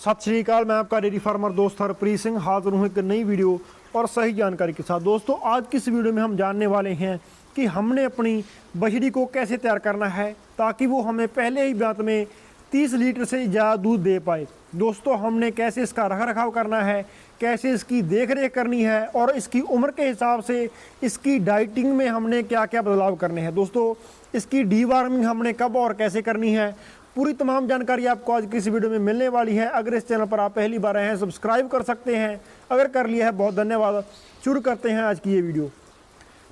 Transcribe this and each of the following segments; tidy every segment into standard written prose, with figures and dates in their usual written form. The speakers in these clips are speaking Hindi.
सत श्री अकाल। मैं आपका डेयरी फार्मर दोस्त हरप्रीत सिंह हाजिर हूँ एक नई वीडियो और सही जानकारी के साथ। दोस्तों आज की इस वीडियो में हम जानने वाले हैं कि हमने अपनी बछड़ी को कैसे तैयार करना है ताकि वो हमें पहले ही ब्यात में 30 लीटर से ज़्यादा दूध दे पाए। दोस्तों हमने कैसे इसका रख रखाव करना है, कैसे इसकी देख रेख करनी है और इसकी उम्र के हिसाब से इसकी डाइटिंग में हमने क्या क्या बदलाव करने हैं। दोस्तों इसकी डीवार्मिंग हमने कब और कैसे करनी है, पूरी तमाम जानकारी आपको आज की इस वीडियो में मिलने वाली है। अगर इस चैनल पर आप पहली बार आए हैं सब्सक्राइब कर सकते हैं, अगर कर लिया है बहुत धन्यवाद। शुरू करते हैं आज की ये वीडियो।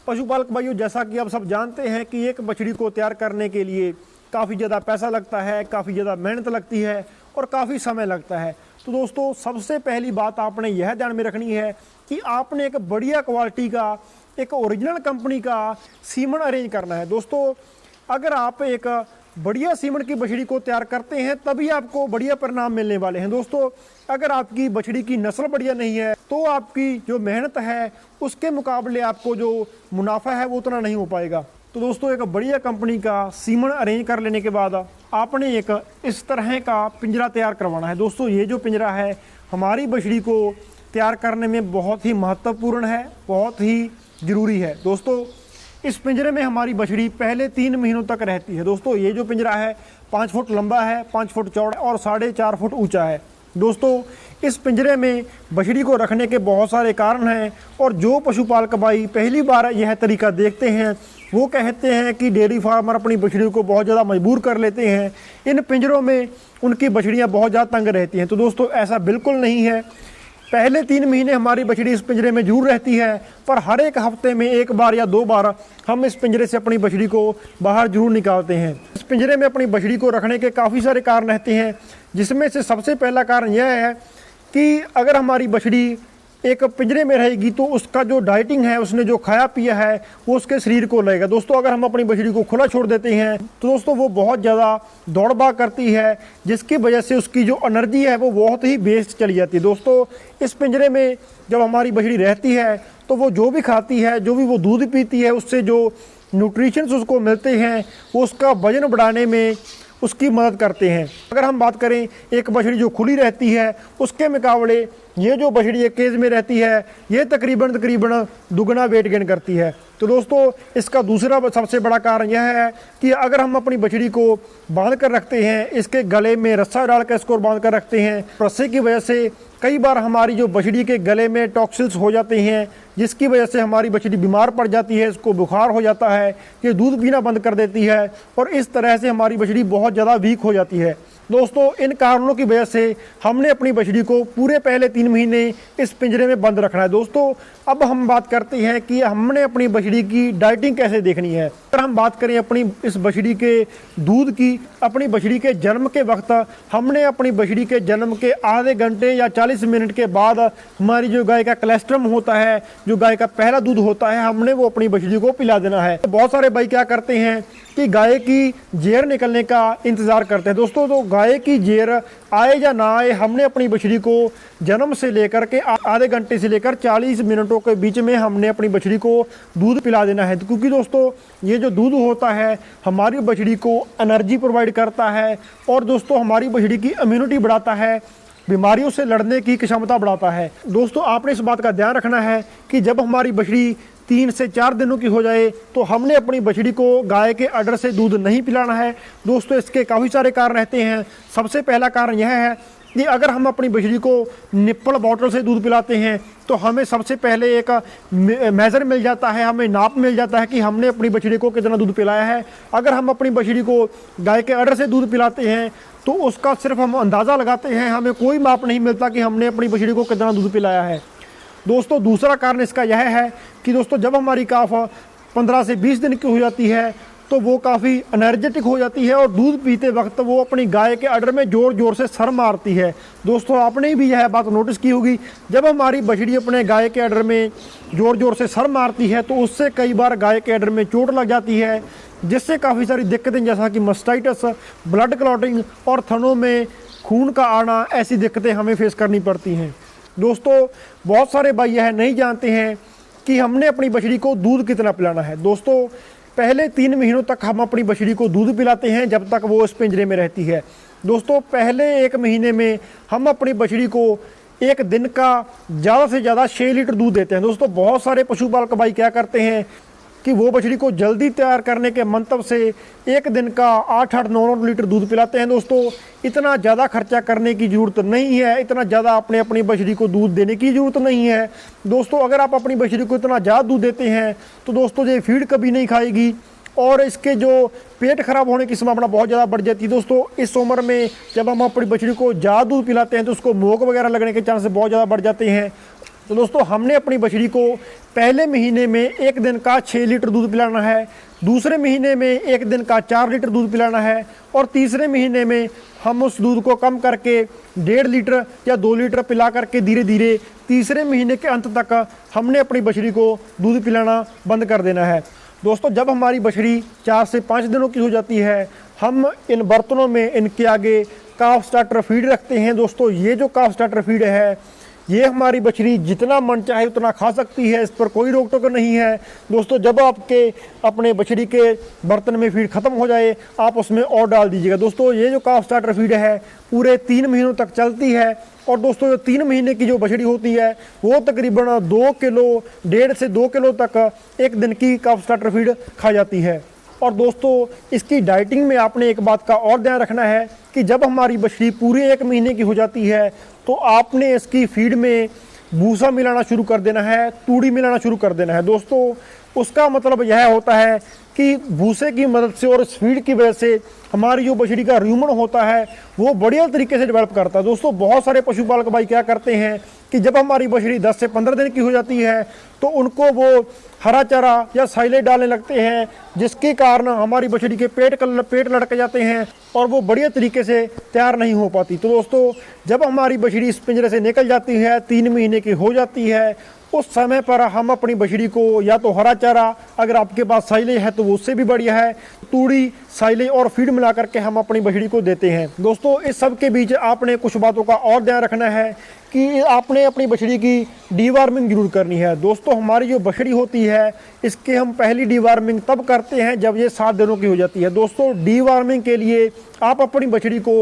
पशुपालक भाइयों, जैसा कि आप सब जानते हैं कि एक बछड़ी को तैयार करने के लिए काफ़ी ज़्यादा पैसा लगता है, काफ़ी ज़्यादा मेहनत लगती है और काफ़ी समय लगता है। तो दोस्तों सबसे पहली बात आपने यह ध्यान में रखनी है कि आपने एक बढ़िया क्वालिटी का, एक ओरिजिनल कंपनी का सीमन अरेंज करना है। दोस्तों अगर आप एक बढ़िया सीमन की बछड़ी को तैयार करते हैं तभी आपको बढ़िया परिणाम मिलने वाले हैं। दोस्तों अगर आपकी बछड़ी की नस्ल बढ़िया नहीं है तो आपकी जो मेहनत है उसके मुकाबले आपको जो मुनाफा है वो उतना नहीं हो पाएगा। तो दोस्तों एक बढ़िया कंपनी का सीमन अरेंज कर लेने के बाद आपने एक इस तरह का पिंजरा तैयार करवाना है। दोस्तों ये जो पिंजरा है हमारी बछड़ी को तैयार करने में बहुत ही महत्वपूर्ण है, बहुत ही ज़रूरी है। दोस्तों इस पिंजरे में हमारी बछड़ी पहले 3 महीनों तक रहती है। दोस्तों ये जो पिंजरा है 5 फुट लंबा है, 5 फुट चौड़ा और 4.5 फुट ऊंचा है। दोस्तों इस पिंजरे में बछड़ी को रखने के बहुत सारे कारण हैं और जो पशुपालक भाई पहली बार यह तरीका देखते हैं वो कहते हैं कि डेयरी फार्मर अपनी बछड़ी को बहुत ज़्यादा मजबूर कर लेते हैं, इन पिंजरों में उनकी बछड़ियाँ बहुत ज़्यादा तंग रहती हैं। तो दोस्तों ऐसा बिल्कुल नहीं है। पहले 3 महीने हमारी बछड़ी इस पिंजरे में जरूर रहती है, पर हर एक हफ्ते में 1 बार या 2 बार हम इस पिंजरे से अपनी बछड़ी को बाहर जरूर निकालते हैं। इस पिंजरे में अपनी बछड़ी को रखने के काफ़ी सारे कारण रहते हैं, जिसमें से सबसे पहला कारण यह है कि अगर हमारी बछड़ी एक पिंजरे में रहेगी तो उसका जो डाइटिंग है, उसने जो खाया पिया है वो उसके शरीर को लगेगा। दोस्तों अगर हम अपनी बछड़ी को खुला छोड़ देते हैं तो दोस्तों वो बहुत ज़्यादा दौड़ भाग करती है, जिसकी वजह से उसकी जो एनर्जी है वो बहुत ही वेस्ट चली जाती है। दोस्तों इस पिंजरे में जब हमारी बछड़ी रहती है तो वो जो भी खाती है, जो भी वो दूध पीती है, उससे जो न्यूट्रिशंस उसको मिलते हैं वो उसका वजन बढ़ाने में उसकी मदद करते हैं। अगर हम बात करें एक बछड़ी जो खुली रहती है उसके मुकाबले ये जो बछड़ी एक केज में रहती है ये तकरीबन दुगना वेट गेन करती है। तो दोस्तों इसका दूसरा सबसे बड़ा कारण यह है कि अगर हम अपनी बछड़ी को बांध कर रखते हैं, इसके गले में रस्सा डाल कर इसको बांध कर रखते हैं, रस्से की वजह से कई बार हमारी जो बछड़ी के गले में टॉक्सिन्स हो जाते हैं, जिसकी वजह से हमारी बछड़ी बीमार पड़ जाती है, इसको बुखार हो जाता है, ये दूध पीना बंद कर देती है और इस तरह से हमारी बछड़ी बहुत ज़्यादा वीक हो जाती है। दोस्तों इन कारणों की वजह से हमने अपनी बछड़ी को पूरे पहले 3 महीने इस पिंजरे में बंद रखना है। दोस्तों अब हम बात करते हैं कि हमने अपनी बछड़ी की डाइटिंग कैसे देखनी है। अगर हम बात करें अपनी इस बछड़ी के दूध की, अपनी बछड़ी के जन्म के वक्त हमने अपनी बछड़ी के जन्म के आधे घंटे या 40 मिनट के बाद हमारी जो गाय का कोलेस्ट्रम होता है, जो गाय का पहला दूध होता है, हमने वो अपनी बछड़ी को पिला देना है। बहुत सारे भाई क्या करते हैं कि गाय की जेर निकलने का इंतज़ार करते हैं। दोस्तों तो गाय की जेर आए या ना आए, हमने अपनी बछड़ी को जन्म से लेकर के आधे घंटे से लेकर 40 मिनटों के बीच में हमने अपनी बछड़ी को दूध पिला देना है, क्योंकि दोस्तों ये जो दूध होता है हमारी बछड़ी को एनर्जी प्रोवाइड करता है और दोस्तों हमारी बछड़ी की इम्यूनिटी बढ़ाता है, बीमारियों से लड़ने की क्षमता बढ़ाता है। दोस्तों आपने इस बात का ध्यान रखना है कि जब हमारी बछड़ी 3 से 4 दिनों की हो जाए तो हमने अपनी बछड़ी को गाय के अडर से दूध नहीं पिलाना है। दोस्तों इसके काफ़ी सारे कारण रहते हैं। सबसे पहला कारण यह है कि अगर हम अपनी बछड़ी को निप्पल बॉटल से दूध पिलाते हैं तो हमें सबसे पहले एक मेज़र मिल जाता है, हमें नाप मिल जाता है कि हमने अपनी बछड़ी को कितना दूध पिलाया है। अगर हम अपनी बछड़ी को गाय के अडर से दूध पिलाते हैं तो उसका सिर्फ हम अंदाज़ा लगाते हैं, हमें कोई माप नहीं मिलता कि हमने अपनी बछड़ी को कितना दूध पिलाया है। दोस्तों दूसरा कारण इसका यह है कि दोस्तों जब हमारी काफ 15 से 20 दिन की हो जाती है तो वो काफ़ी एनर्जेटिक हो जाती है और दूध पीते वक्त वो अपनी गाय के अडर में ज़ोर ज़ोर से सर मारती है। दोस्तों आपने भी यह बात नोटिस की होगी, जब हमारी बछड़ी अपने गाय के अडर में ज़ोर ज़ोर से सर मारती है तो उससे कई बार गाय के अडर में चोट लग जाती है, जिससे काफ़ी सारी दिक्कतें जैसा कि मास्टाइटिस, ब्लड क्लॉटिंग और थनों में खून का आना, ऐसी दिक्कतें हमें फेस करनी पड़ती हैं। दोस्तों बहुत सारे भाई यह नहीं जानते हैं कि हमने अपनी बछड़ी को दूध कितना पिलाना है। दोस्तों पहले 3 महीनों तक हम अपनी बछड़ी को दूध पिलाते हैं जब तक वो इस पिंजरे में रहती है। दोस्तों पहले 1 महीने में हम अपनी बछड़ी को एक दिन का ज़्यादा से ज़्यादा 6 लीटर दूध देते हैं। दोस्तों बहुत सारे पशुपालक भाई क्या करते हैं कि वो बछड़ी को जल्दी तैयार करने के मंतव्य से एक दिन का 8-8, 9-9 लीटर दूध पिलाते हैं। दोस्तों इतना ज़्यादा खर्चा करने की ज़रूरत नहीं है, इतना ज़्यादा अपनी बछड़ी को दूध देने की ज़रूरत नहीं है। दोस्तों अगर आप अपनी बछड़ी को इतना ज़्यादा दूध देते हैं तो दोस्तों ये फीड कभी नहीं खाएगी और इसके जो पेट खराब होने की संभावना बहुत ज़्यादा बढ़ जाती है। दोस्तों इस उम्र में जब हम अपनी बछड़ी को ज़्यादा दूध पिलाते हैं तो उसको मोक वगैरह लगने के चांसेस बहुत ज़्यादा बढ़ जाते हैं। तो दोस्तों हमने अपनी बछड़ी को पहले महीने में एक दिन का 6 लीटर दूध पिलाना है, दूसरे महीने में एक दिन का 4 लीटर दूध पिलाना है और तीसरे महीने में हम उस दूध को कम करके 1.5 लीटर या 2 लीटर पिला करके धीरे धीरे तीसरे महीने के अंत तक हमने अपनी बछड़ी को दूध पिलाना बंद कर देना है। दोस्तों जब हमारी बछड़ी 4 से 5 दिनों की हो जाती है हम इन बर्तनों में इनके आगे काफ स्टार्टर फीड रखते हैं। दोस्तों ये जो काफ स्टार्टर फीड है ये हमारी बछड़ी जितना मन चाहे उतना खा सकती है, इस पर कोई रोक टोक नहीं है। दोस्तों जब आपके अपने बछड़ी के बर्तन में फीड ख़त्म हो जाए आप उसमें और डाल दीजिएगा। दोस्तों ये जो काफ स्टार्टर फीड है पूरे 3 महीनों तक चलती है और दोस्तों जो 3 महीने की जो बछड़ी होती है वो तकरीबन 2 किलो 1.5 से 2 किलो तक एक दिन की काफ स्टार्टर फीड खा जाती है। और दोस्तों इसकी डाइटिंग में आपने एक बात का और ध्यान रखना है कि जब हमारी बछड़ी पूरे 1 महीने की हो जाती है तो आपने इसकी फीड में भूसा मिलाना शुरू कर देना है, तूड़ी मिलाना शुरू कर देना है। दोस्तों उसका मतलब यह होता है कि भूसे की मदद से और इस फीड की वजह से हमारी जो बछड़ी का र्यूमन होता है वो बढ़िया तरीके से डेवलप करता है। दोस्तों बहुत सारे पशुपालक भाई क्या करते हैं कि जब हमारी बछड़ी 10 से 15 दिन की हो जाती है तो उनको वो हरा चारा या साइलेज डालने लगते हैं जिसके कारण हमारी बछड़ी के पेट लटक जाते हैं और वो बढ़िया तरीके से तैयार नहीं हो पाती। तो दोस्तों जब हमारी बछड़ी इस पिंजरे से निकल जाती है 3 महीने की हो जाती है उस समय पर हम अपनी बछड़ी को या तो हरा चारा, अगर आपके पास साइलेज है तो वो उससे भी बढ़िया है, तूड़ी, साइलेज और फीड मिला करके हम अपनी बछड़ी को देते हैं। दोस्तों इस सब के बीच आपने कुछ बातों का और ध्यान रखना है कि आपने अपनी बछड़ी की डीवार्मिंग जरूर करनी है। दोस्तों हमारी जो बछड़ी होती है इसके हम पहली डीवार्मिंग तब करते हैं जब ये 7 दिनों की हो जाती है। दोस्तों डीवार्मिंग के लिए आप अपनी बछड़ी को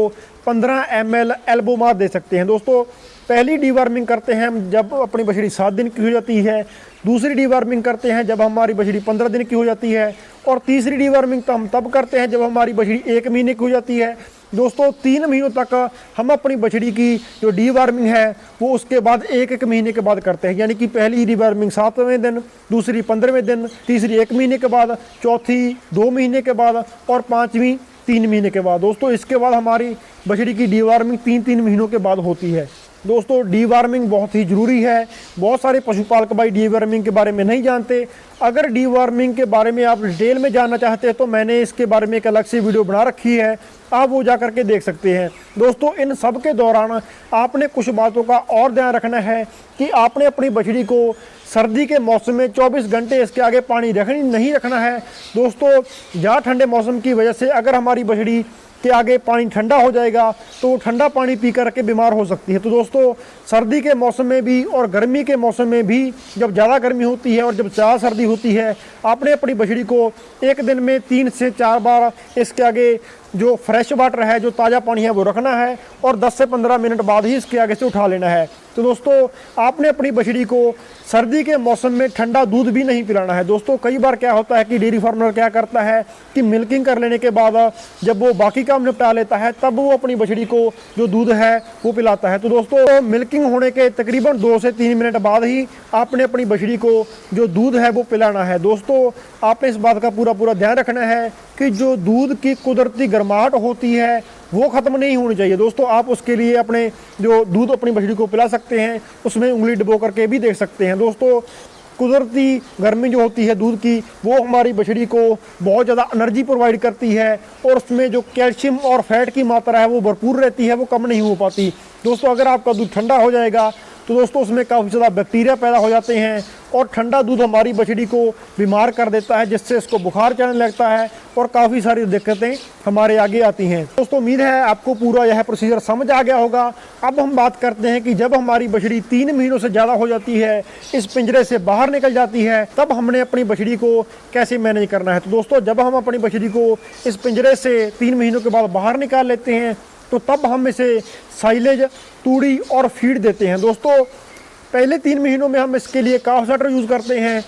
15 ml एल्बो मार दे सकते हैं। दोस्तों पहली डीवार्मिंग करते हैं हम जब अपनी बछड़ी 7 दिन की हो जाती है, दूसरी डीवार्मिंग करते हैं जब हमारी बछड़ी 15 दिन की हो जाती है और तीसरी डीवार्मिंग तो हम तब करते हैं जब हमारी बछड़ी 1 महीने की हो जाती है। दोस्तों 3 महीनों तक हम अपनी बछड़ी की जो डीवार्मिंग है वो उसके बाद 1-1 महीने के बाद करते हैं, यानी कि पहली डीवार्मिंग 7वें दिन, दूसरी 15वें दिन, तीसरी 1 महीने के बाद, चौथी 2 महीने के बाद और 5वीं 3 महीने के बाद। दोस्तों इसके बाद हमारी बछड़ी की डीवार्मिंग 3-3 महीनों के बाद होती है। दोस्तों डीवार्मिंग बहुत ही ज़रूरी है। बहुत सारे पशुपालक भाई डीवार्मिंग के बारे में नहीं जानते। अगर डीवार्मिंग के बारे में आप डिटेल में जानना चाहते हैं तो मैंने इसके बारे में एक अलग से वीडियो बना रखी है, आप वो जा करके देख सकते हैं। दोस्तों इन सब के दौरान आपने कुछ बातों का और ध्यान रखना है कि आपने अपनी बछड़ी को सर्दी के मौसम में 24 घंटे इसके आगे पानी नहीं रखना है। दोस्तों ज़्यादा ठंडे मौसम की वजह से अगर हमारी बछड़ी के आगे पानी ठंडा हो जाएगा तो वो ठंडा पानी पी करके बीमार हो सकती है। तो दोस्तों सर्दी के मौसम में भी और गर्मी के मौसम में भी, जब ज़्यादा गर्मी होती है और जब ज़्यादा सर्दी होती है, आपने अपनी बछड़ी को एक दिन में 3 से 4 बार इसके आगे जो फ्रेश वाटर है, जो ताज़ा पानी है वो रखना है और 10 से 15 मिनट बाद ही इसके आगे से उठा लेना है। तो दोस्तों आपने अपनी बछड़ी को सर्दी के मौसम में ठंडा दूध भी नहीं पिलाना है। दोस्तों कई बार क्या होता है कि डेयरी फार्मर क्या करता है कि मिल्किंग कर लेने के बाद जब वो बाकी काम निपटा लेता है तब वो अपनी बछड़ी को जो दूध है वो पिलाता है। तो दोस्तों मिल्किंग होने के तकरीबन 2 से 3 मिनट बाद ही आपने अपनी बछड़ी को जो दूध है वो पिलाना है। दोस्तों आपने इस बात का पूरा ध्यान रखना है कि जो दूध की कुदरती गर्माहट होती है वो ख़त्म नहीं होनी चाहिए। दोस्तों आप उसके लिए अपने जो दूध अपनी बछड़ी को पिला सकते हैं उसमें उंगली डुबो करके भी देख सकते हैं। दोस्तों कुदरती गर्मी जो होती है दूध की वो हमारी बछड़ी को बहुत ज़्यादा एनर्जी प्रोवाइड करती है और उसमें जो कैल्शियम और फैट की मात्रा है वो भरपूर रहती है, वो कम नहीं हो पाती। दोस्तों अगर आपका दूध ठंडा हो जाएगा तो दोस्तों उसमें काफ़ी ज़्यादा बैक्टीरिया पैदा हो जाते हैं और ठंडा दूध हमारी बछड़ी को बीमार कर देता है, जिससे इसको बुखार चढ़ने लगता है और काफ़ी सारी दिक्कतें हमारे आगे आती हैं। दोस्तों उम्मीद है आपको पूरा यह प्रोसीजर समझ आ गया होगा। अब हम बात करते हैं कि जब हमारी बछड़ी 3 महीनों से ज़्यादा हो जाती है, इस पिंजरे से बाहर निकल जाती है, तब हमने अपनी बछड़ी को कैसे मैनेज करना है। तो दोस्तों जब हम अपनी बछड़ी को इस पिंजरे से 3 महीनों के बाद बाहर निकाल लेते हैं तो तब हम इसे साइलेज, तूड़ी और फीड देते हैं। दोस्तों पहले 3 महीनों में हम इसके लिए काफ स्टार्टर यूज़ करते हैं,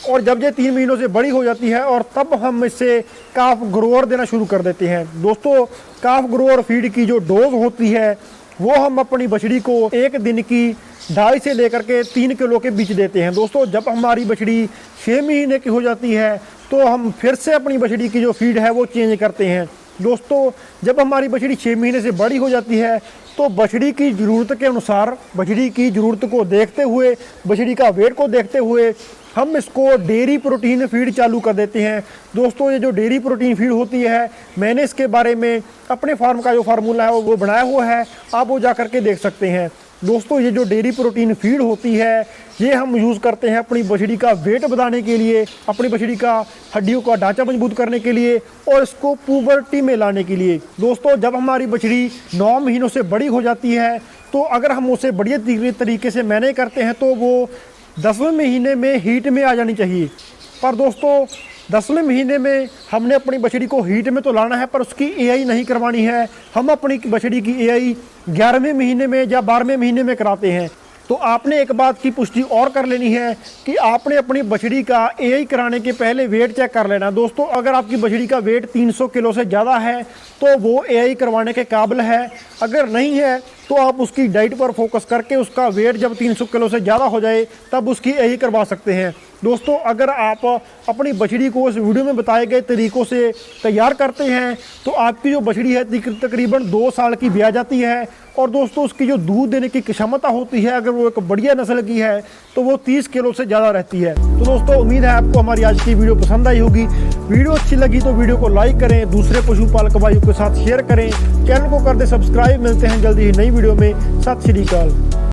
और जब ये 3 महीनों से बड़ी हो जाती है और तब हम इससे काफ ग्रोअर देना शुरू कर देते हैं। दोस्तों काफ ग्रोअर फीड की जो डोज होती है वो हम अपनी बछड़ी को एक दिन की 2.5 से लेकर के 3 किलो के बीच देते हैं। दोस्तों जब हमारी बछड़ी 6 महीने की हो जाती है तो हम फिर से अपनी बछड़ी की जो फीड है वो चेंज करते हैं। दोस्तों जब हमारी बछड़ी 6 महीने से बड़ी हो जाती है तो बछड़ी की ज़रूरत के अनुसार, बछड़ी की ज़रूरत को देखते हुए, बछड़ी का वेट को देखते हुए हम इसको डेयरी प्रोटीन फीड चालू कर देते हैं। दोस्तों ये जो डेयरी प्रोटीन फीड होती है, मैंने इसके बारे में अपने फार्म का जो फार्मूला है वो बनाया हुआ है, आप वो जा कर के देख सकते हैं। दोस्तों ये जो डेयरी प्रोटीन फीड होती है ये हम यूज़ करते हैं अपनी बछड़ी का वेट बढ़ाने के लिए, अपनी बछड़ी का हड्डियों का ढांचा मजबूत करने के लिए और इसको पुबर्टी में लाने के लिए। दोस्तों जब हमारी बछड़ी 9 महीनों से बड़ी हो जाती है तो अगर हम उसे बढ़िया तरीके से मैनेज करते हैं तो वो 10वें महीने में हीट में आ जानी चाहिए। पर दोस्तों 10वें महीने में हमने अपनी बछड़ी को हीट में तो लाना है पर उसकी एआई नहीं करवानी है। हम अपनी बछड़ी की एआई 11वें महीने में या 12वें महीने में कराते हैं। तो आपने एक बात की पुष्टि और कर लेनी है कि आपने अपनी बछड़ी का एआई कराने के पहले वेट चेक कर लेना। दोस्तों अगर आपकी बछड़ी का वेट 300 किलो से ज़्यादा है तो वो एआई करवाने के काबिल है। अगर नहीं है तो आप उसकी डाइट पर फोकस करके उसका वेट जब 300 किलो से ज़्यादा हो जाए तब उसकी एआई करवा सकते हैं। दोस्तों अगर आप अपनी बछड़ी को इस वीडियो में बताए गए तरीक़ों से तैयार करते हैं तो आपकी जो बछड़ी है तकरीबन 2 साल की ब्याह जाती है। और दोस्तों उसकी जो दूध देने की क्षमता होती है, अगर वो एक बढ़िया नस्ल की है तो वो 30 किलो से ज़्यादा रहती है। तो दोस्तों उम्मीद है आपको हमारी आज की वीडियो पसंद आई होगी। वीडियो अच्छी लगी तो वीडियो को लाइक करें, दूसरे पशुपालक भाइयों के साथ शेयर करें, चैनल को कर दें सब्सक्राइब। मिलते हैं जल्दी ही नई वीडियो में। सत श्री अकाल।